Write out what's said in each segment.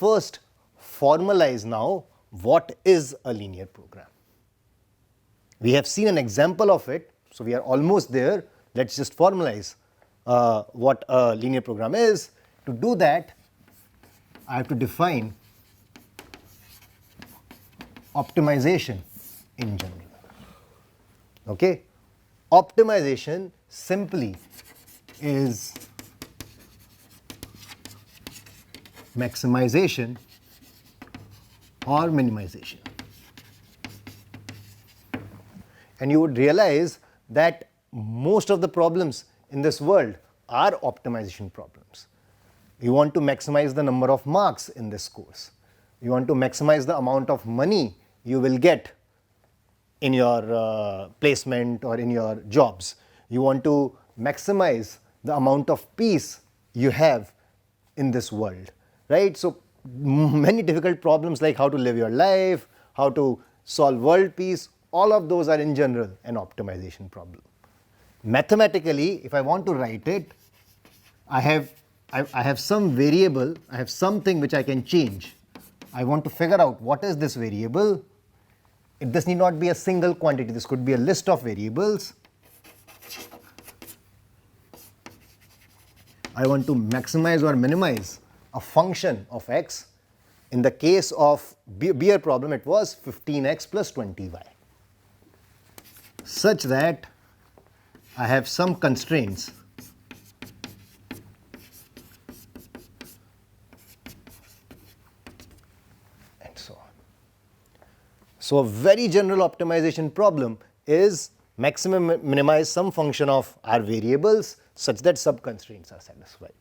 first formalize now what is a linear program. We have seen an example of it, so we are almost there. Let's just formalize what a linear program is. To do that, I have to define optimization in general. Okay? Optimization simply is maximization or minimization. And you would realize that most of the problems in this world are optimization problems. You want to maximize the number of marks in this course. You want to maximize the amount of money you will get in your placement or in your jobs. You want to maximize the amount of peace you have in this world, right? So many difficult problems like how to live your life, how to solve world peace, all of those are in general an optimization problem. Mathematically, if I want to write it, I have some variable, I have something which I can change. I want to figure out what is this variable. This need not be a single quantity, this could be a list of variables. I want to maximize or minimize a function of x. In the case of beer problem, it was 15x plus 20y, such that I have some constraints and so on. So a very general optimization problem is maximum minimize some function of our variables such that sub constraints are satisfied.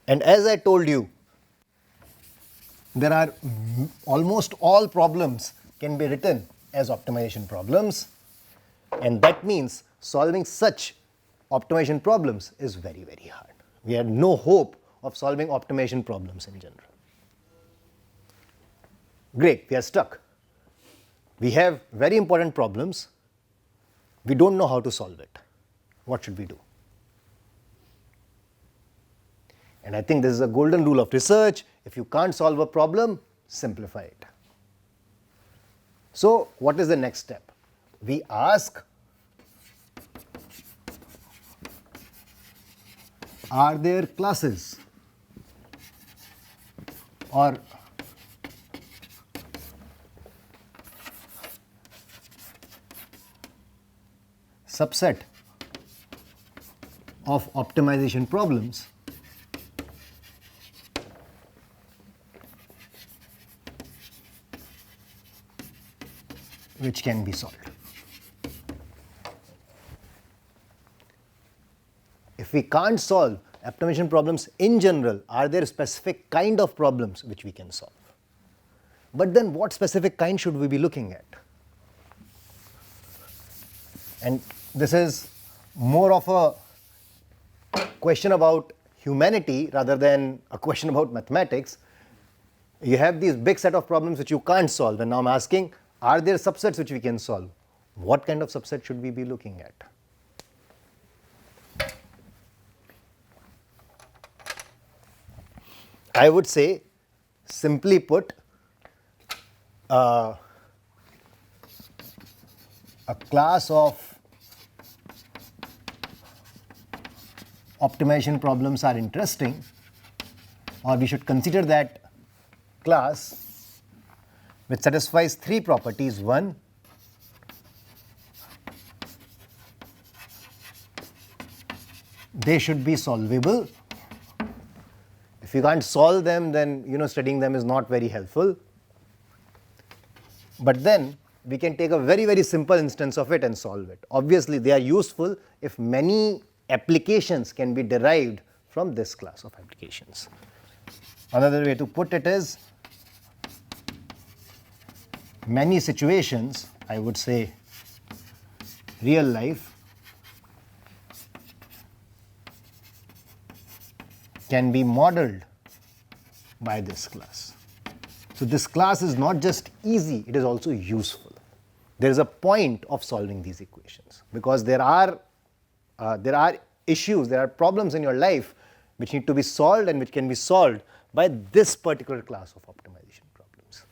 And as I told you, there are almost all problems can be written as optimization problems, and that means solving such optimization problems is very, very hard. We had no hope of solving optimization problems in general. Great, we are stuck. We have very important problems. We don't know how to solve it. What should we do? And I think this is a golden rule of research. If you can't solve a problem, simplify it. So what is the next step? We ask, are there classes or subset of optimization problems which can be solved? If we can't solve optimization problems in general, are there specific kind of problems which we can solve? But then what specific kind should we be looking at? And this is more of a question about humanity rather than a question about mathematics. You have these big set of problems which you can't solve, and now I'm asking, are there subsets which we can solve? What kind of subset should we be looking at? I would say, simply put, a class of optimization problems are interesting, or we should consider that class which satisfies three properties. One, they should be solvable. If you can't solve them, then studying them is not very helpful. But then we can take a very, very simple instance of it and solve it. Obviously, they are useful if many applications can be derived from this class of applications. Another way to put it is, many situations, I would say real life, can be modeled by this class. So this class is not just easy, it is also useful. There is a point of solving these equations because there are issues, there are problems in your life which need to be solved and which can be solved by this particular class of optimization problems.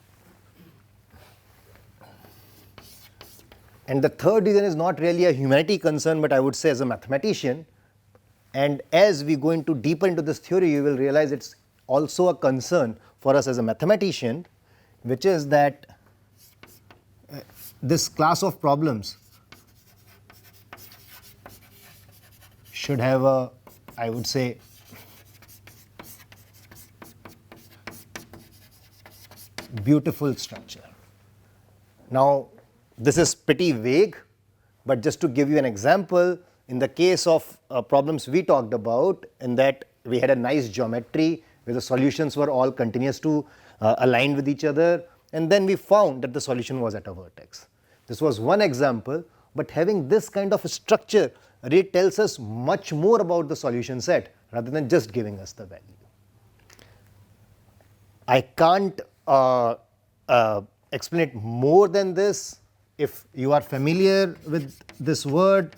And the third reason is not really a humanity concern, but I would say as a mathematician. And as we go into deeper into this theory, you will realize it's also a concern for us as a mathematician, which is that this class of problems should have a, I would say, beautiful structure. Now, this is pretty vague, but just to give you an example, in the case of problems we talked about, in that we had a nice geometry where the solutions were all continuous to aligned with each other, and then we found that the solution was at a vertex. This was one example, but having this kind of a structure really tells us much more about the solution set rather than just giving us the value. I can't explain it more than this. If you are familiar with this word,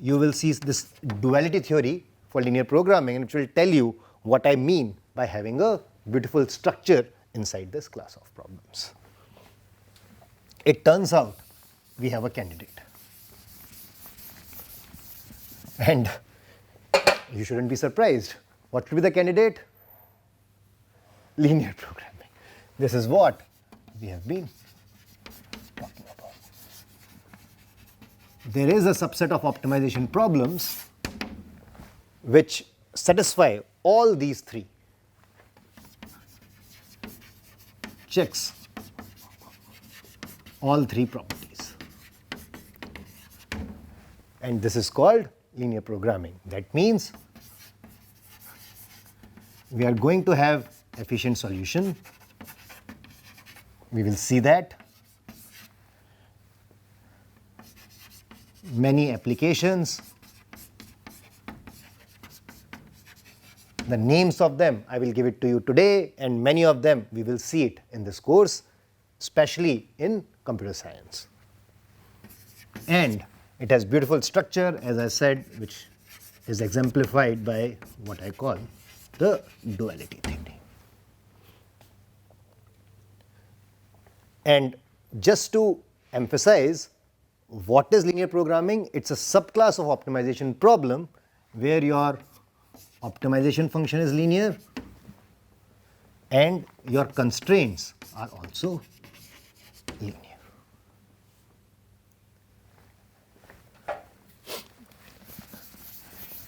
you will see this duality theory for linear programming, and it will tell you what I mean by having a beautiful structure inside this class of problems. It turns out we have a candidate. And you shouldn't be surprised. What will be the candidate? Linear programming. This is what we have been talking about. There is a subset of optimization problems which satisfy all these three checks, all three properties. And this is called linear programming. That means we are going to have efficient solution. We will see that. Many applications. The names of them I will give it to you today, and many of them we will see it in this course, especially in computer science. And it has beautiful structure, as I said, which is exemplified by what I call the duality theory. And just to emphasize, what is linear programming? It's a subclass of optimization problem where your optimization function is linear and your constraints are also linear.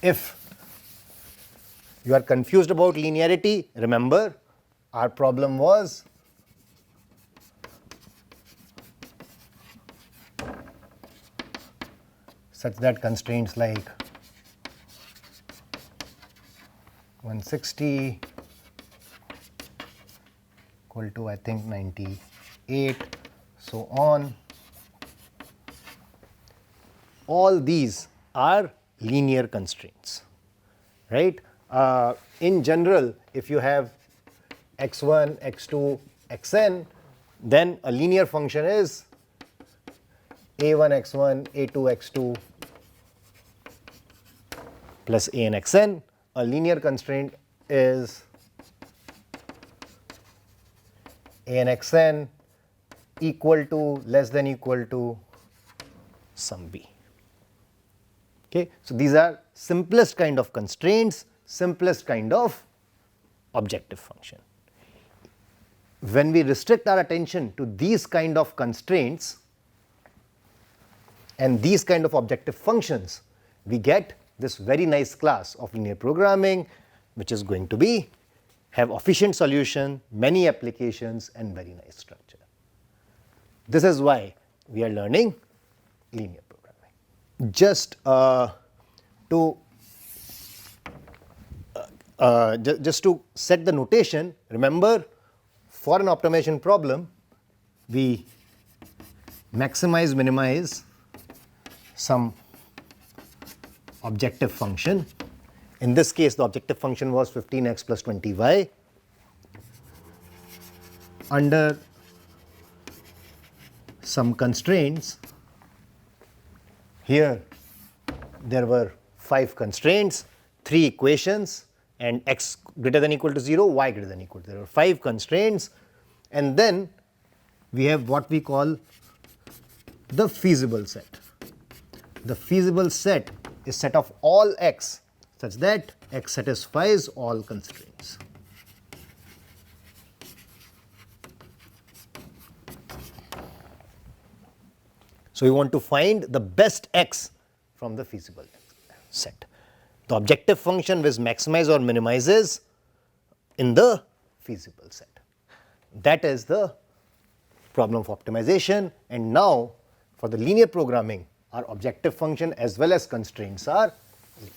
If you are confused about linearity, remember our problem was such that constraints like 160 equal to I think 98, so on. All these are linear constraints, right? In general, if you have x1, x2, xn, then a linear function is a1 x1, a2 x2 plus a n xn. A linear constraint is a n xn equal to, less than equal to sum b. Okay, so these are simplest kind of constraints, simplest kind of objective function. When we restrict our attention to these kind of constraints and these kind of objective functions, we get this very nice class of linear programming, which is going to be have efficient solution, many applications, and very nice structure. This is why we are learning linear programming. Just to set the notation, remember, for an optimization problem, we maximize, minimize some objective function. In this case, the objective function was 15x plus 20y. Under some constraints, here there were 5 constraints, 3 equations, and x greater than equal to 0, y greater than equal to 0. 5 constraints, and then we have what we call the feasible set. The feasible set is set of all x such that x satisfies all constraints. So, we want to find the best x from the feasible set. The objective function which maximizes or minimizes in the feasible set. That is the problem of optimization, and now for the linear programming, our objective function as well as constraints are linear.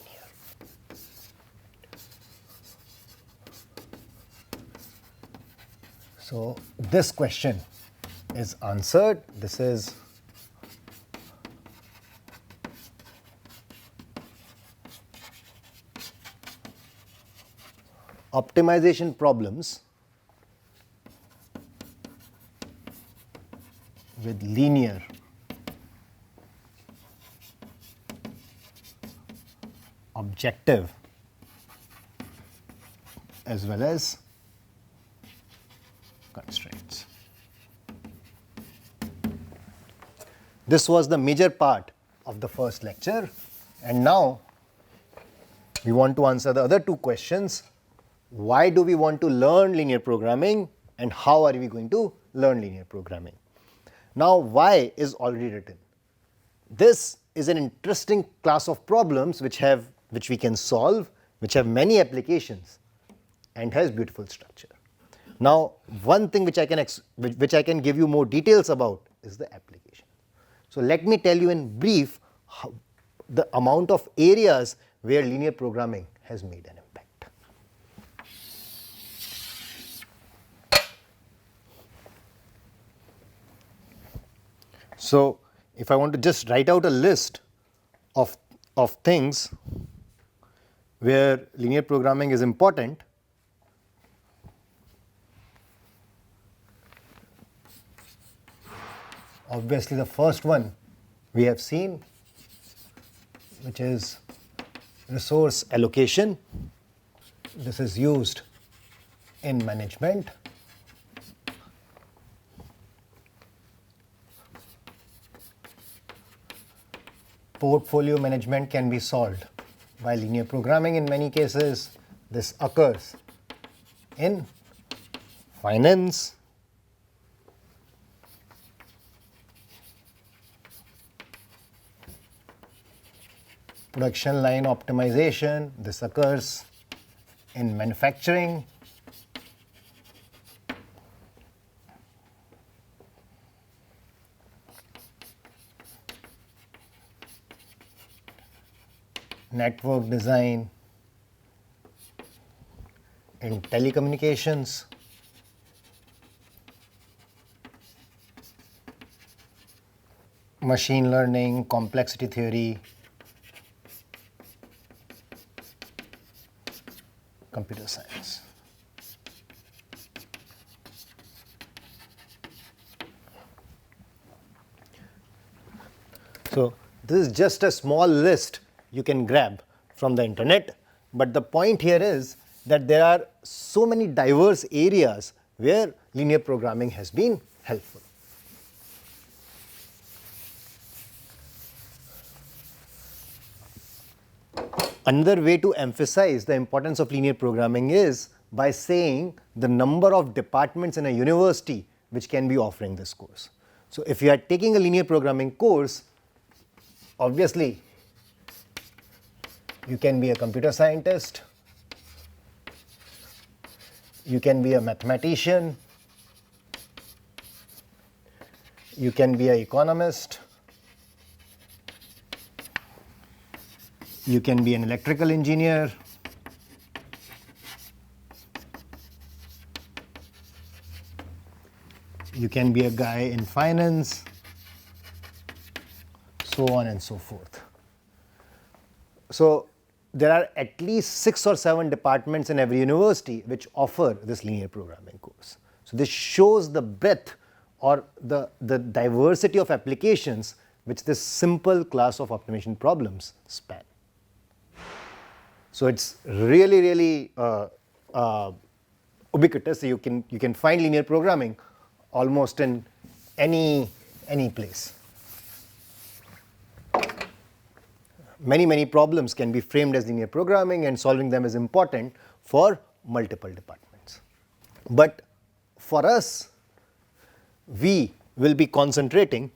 So, this question is answered. This is optimization problems with linear objective as well as constraints. This was the major part of the first lecture, and now we want to answer the other two questions. Why do we want to learn linear programming, and how are we going to learn linear programming? Now, why is already written. This is an interesting class of problems which we can solve, which have many applications and has beautiful structure. Now, one thing which I can give you more details about is the application. So, let me tell you in brief the amount of areas where linear programming has made an impact. So, if I want to just write out a list of things where linear programming is important, obviously the first one we have seen, which is resource allocation. This is used in management. Portfolio management can be solved by linear programming in many cases. This occurs in finance, production line optimization. This occurs in manufacturing, network design, in telecommunications, machine learning, complexity theory, computer science. So, this is just a small list you can grab from the internet, but the point here is that there are so many diverse areas where linear programming has been helpful. Another way to emphasize the importance of linear programming is by saying the number of departments in a university which can be offering this course. So, if you are taking a linear programming course, obviously you can be a computer scientist, you can be a mathematician, you can be an economist, you can be an electrical engineer, you can be a guy in finance, so on and so forth. So, there are at least 6 or 7 departments in every university which offer this linear programming course. So, this shows the breadth or the diversity of applications which this simple class of optimization problems span. So it's really ubiquitous. So you can find linear programming almost in any place. Many problems can be framed as linear programming, and solving them is important for multiple departments. But for us, we will be concentrating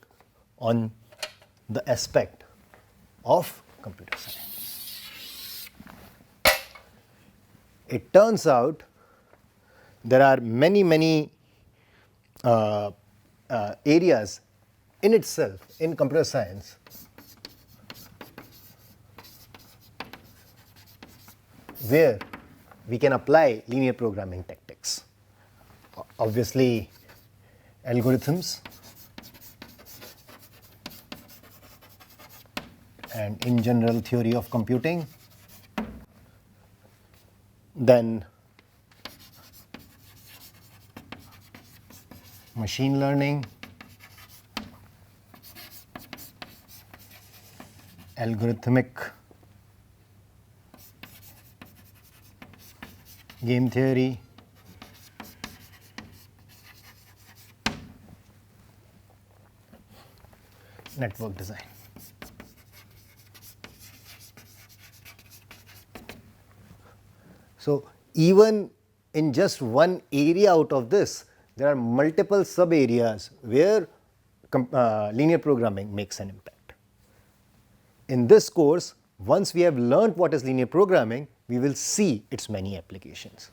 on the aspect of computer science. It turns out there are many areas in itself in computer science where we can apply linear programming tactics. Obviously, algorithms and in general theory of computing, then machine learning, algorithmic game theory, network design. So even in just one area out of this, there are multiple sub areas where linear programming makes an impact. In this course, once we have learned what is linear programming, we will see its many applications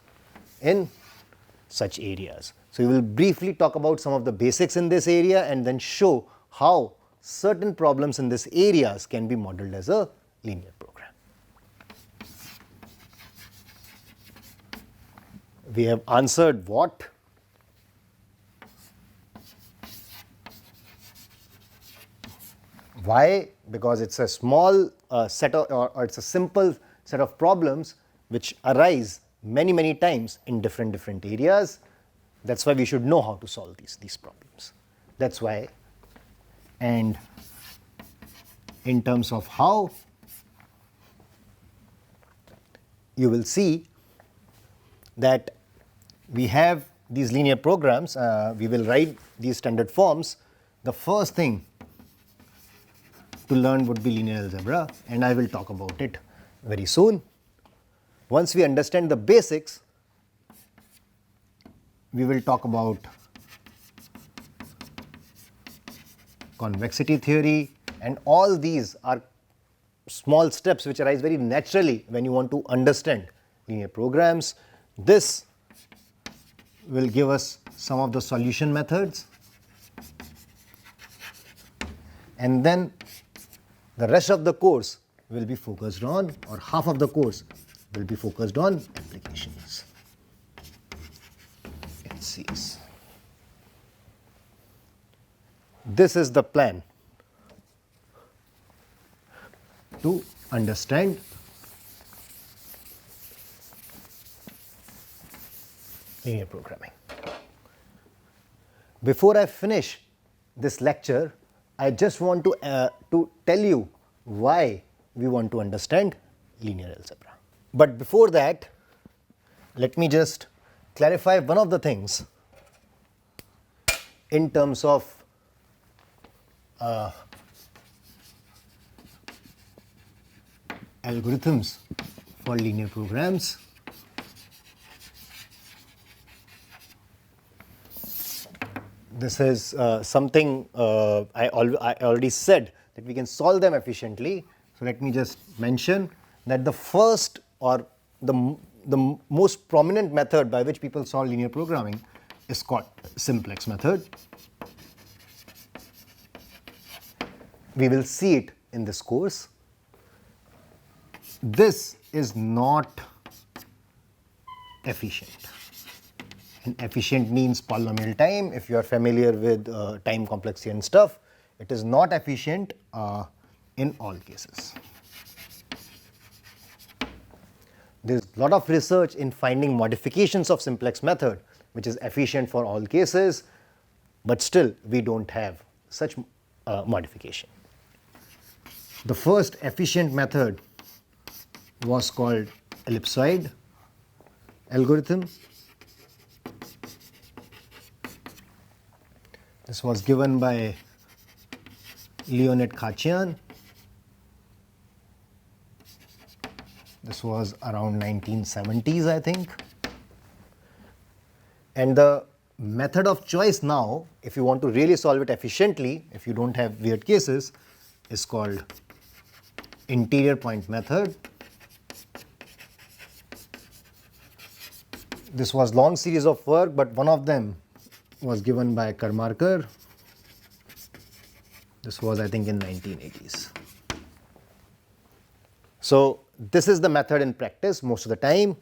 in such areas. So we will briefly talk about some of the basics in this area and then show how certain problems in this areas can be modeled as a linear program. We have answered what? Why? Because it's a small set of, or it's a simple set of problems which arise many times in different areas. That's why we should know how to solve these problems. That's why. And in terms of how, you will see that we have these linear programs. We will write these standard forms. The first thing to learn would be linear algebra, and I will talk about it very soon. Once we understand the basics, we will talk about convexity theory, and all these are small steps which arise very naturally when you want to understand linear programs. This will give us some of the solution methods, and then the rest of the course will be focused on, or half of the course will be focused on applications. HCs. This is the plan to understand linear programming. Before I finish this lecture, I just want to tell you why we want to understand linear algebra. But before that, let me just clarify one of the things in terms of algorithms for linear programs. This is something I already said that we can solve them efficiently. So let me just mention that the first, or the most prominent method by which people solve linear programming is called simplex method. We will see it in this course. This is not efficient. And efficient means polynomial time. If you are familiar with time complexity and stuff, it is not efficient in all cases. There is a lot of research in finding modifications of simplex method which is efficient for all cases, but still we don't have such modification. The first efficient method was called ellipsoid algorithm. This was given by Leonid Khachiyan. This was around 1970s, I think. And the method of choice now, if you want to really solve it efficiently, if you don't have weird cases, is called interior point method. This was long series of work, but one of them was given by Karmarkar. This was, I think, in 1980s. So this is the method in practice most of the time.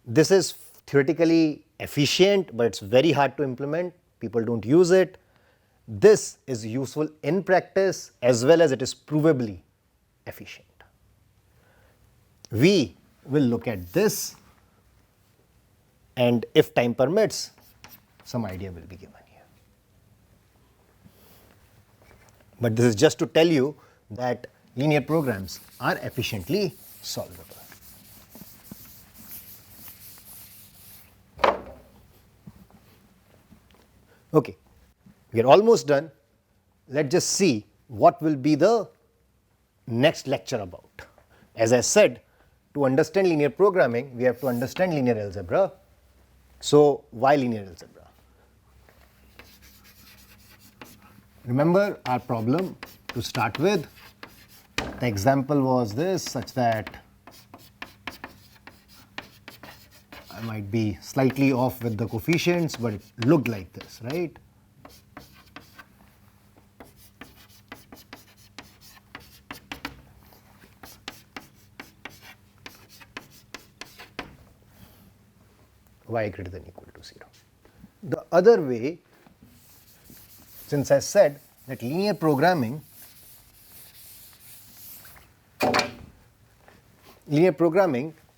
This is theoretically efficient, but it's very hard to implement. People don't use it. This is useful in practice as well as it is provably efficient. We will look at this, and if time permits, some idea will be given here. But this is just to tell you that linear programs are efficiently solvable. Okay, we are almost done. Let's just see what will be the next lecture about. As I said, to understand linear programming, we have to understand linear algebra. So, why linear algebra? Remember our problem to start with. The example was this, such that I might be slightly off with the coefficients, but it looked like this, right? Y greater than equal to 0. The other way, since I said that linear programming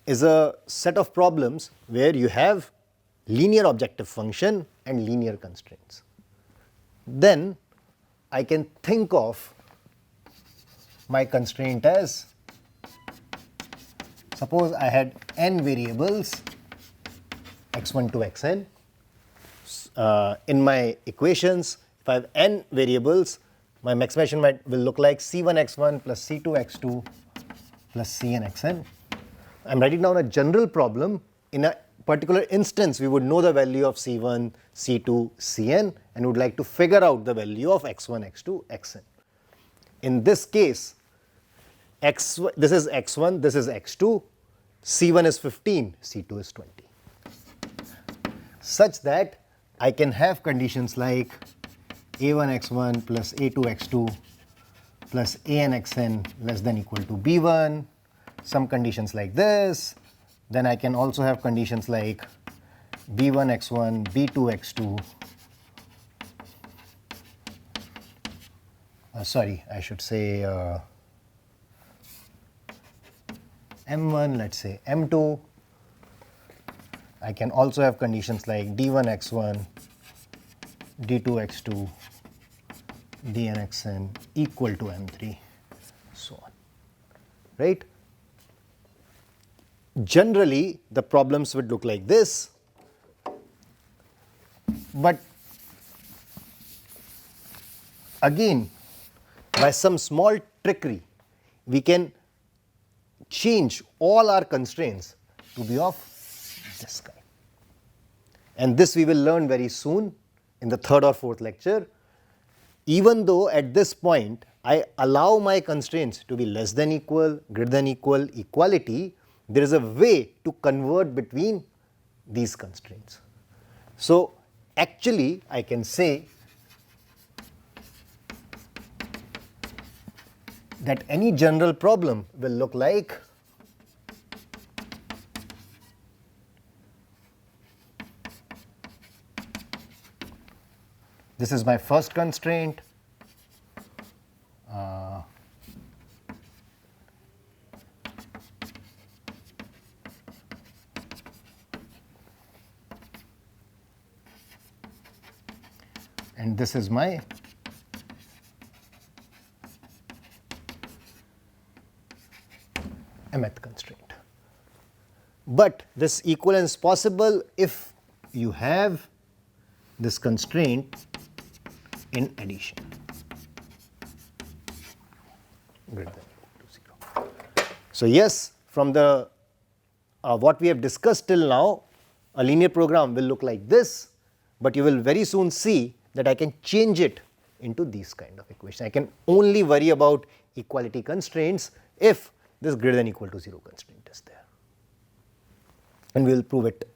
is a set of problems where you have linear objective function and linear constraints. Then I can think of my constraint as, suppose I had n variables x1 to xn. In my equations, if I have n variables, my maximization will look like c1x1 plus c2x2 plus cnxn. I'm writing down a general problem. In a particular instance, we would know the value of c1, c2, cn, and would like to figure out the value of x1, x2, xn. In this case, this is x1, this is x2, c1 is 15, c2 is 20. Such that I can have conditions like a1x1 plus a2x2 plus anxn less than equal to b1, some conditions like this. Then I can also have conditions like b1x1, b2x2, sorry, I should say m1, let's say m2. I can also have conditions like d1x1, d2x2, dnxn equal to m3, so on, right? Generally, the problems would look like this, but again, by some small trickery, we can change all our constraints to be of this kind. And this we will learn very soon in the third or fourth lecture. Even though at this point I allow my constraints to be less than equal, greater than equal, equality, there is a way to convert between these constraints. So actually I can say that any general problem will look like this is my first constraint. And this is my mth constraint. But this equivalence is possible if you have this constraint in addition. Greater than equal to 0. So yes, from the what we have discussed till now, a linear program will look like this, but you will very soon see that I can change it into these kind of equations. I can only worry about equality constraints if this greater than equal to 0 constraint is there. And we will prove it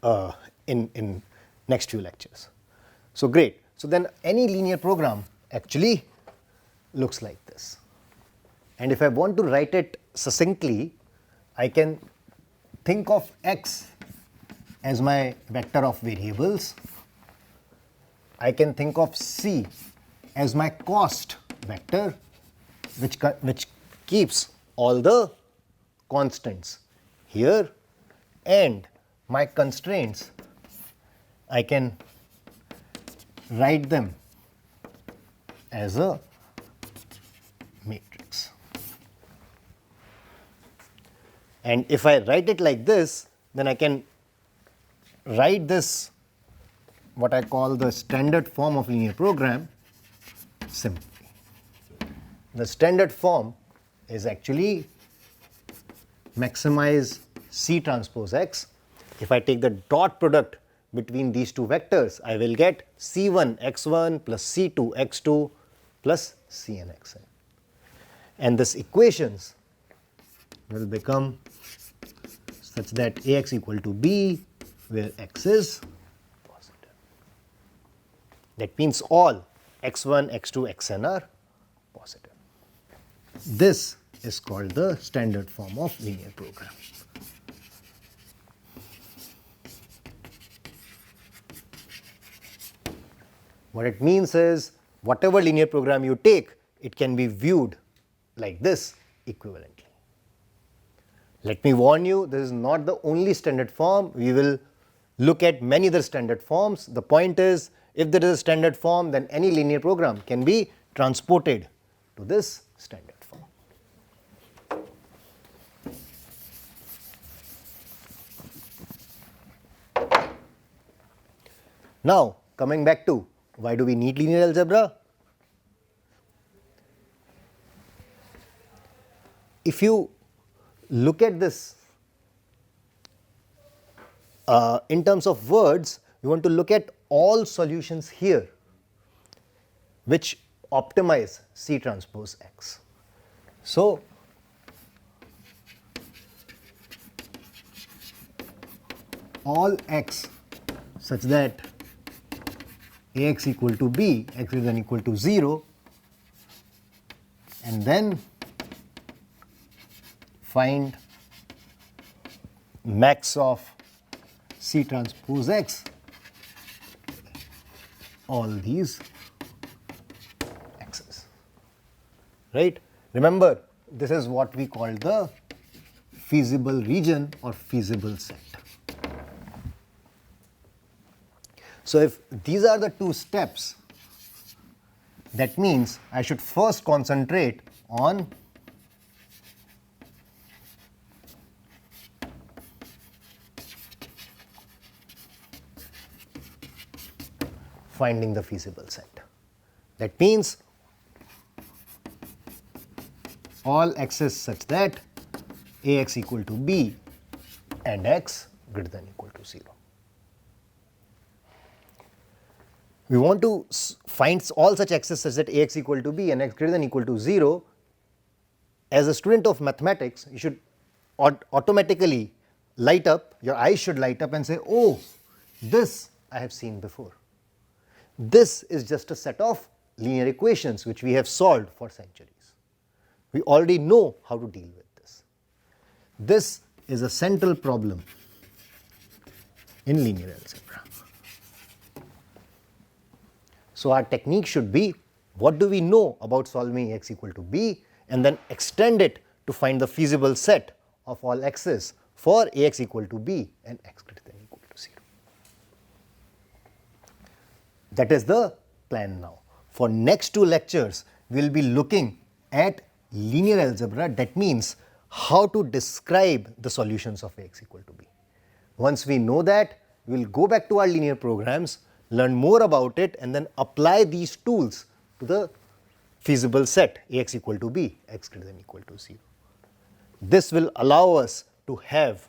in next few lectures. So great. So then any linear program actually looks like this. And if I want to write it succinctly, I can think of x as my vector of variables. I can think of c as my cost vector, which keeps all the constants here, and my constraints, I can write them as a matrix. And if I write it like this, then I can write this, what I call the standard form of linear program, simply. The standard form is actually maximize C transpose x. If I take the dot product between these two vectors, I will get C1 x1 plus C2 x2 plus Cn xn. And this equations will become such that Ax equal to b, where x is positive. That means all x1, x2, xn are positive. This is called the standard form of linear program. What it means is, whatever linear program you take, it can be viewed like this equivalently. Let me warn you, this is not the only standard form. We will look at many other standard forms. The point is, if there is a standard form, then any linear program can be transported to this standard form. Now, coming back to why do we need linear algebra? If you look at this in terms of words, you want to look at all solutions here which optimize C transpose x. So, all x such that Ax equal to b, x greater than equal to 0, and then find max of C transpose x, all these x's, right. Remember, this is what we call the feasible region or feasible set. So, if these are the two steps, that means I should first concentrate on finding the feasible set. That means all x's such that Ax equal to b and x greater than equal to 0. We want to find all such x's such that Ax equal to b and x greater than equal to 0. As a student of mathematics, you should automatically light up, your eyes should light up and say, oh, this I have seen before. This is just a set of linear equations which we have solved for centuries. We already know how to deal with this. This is a central problem in linear algebra. So, our technique should be, what do we know about solving Ax equal to b, and then extend it to find the feasible set of all x's for Ax equal to b and x greater than equal to 0. That is the plan now. For next two lectures, we will be looking at linear algebra, that means how to describe the solutions of Ax equal to b. Once we know that, we will go back to our linear programs, learn more about it, and then apply these tools to the feasible set Ax equal to b, x greater than equal to 0. This will allow us to have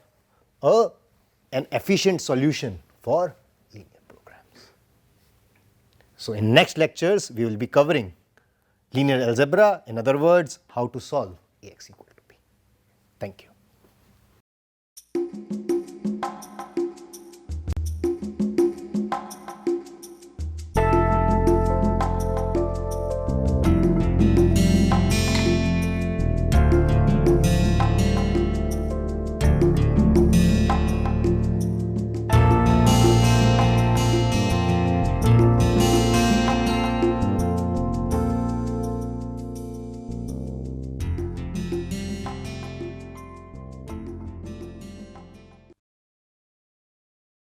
an efficient solution for linear programs. So in next lectures, we will be covering linear algebra, in other words, how to solve Ax equal to b. Thank you.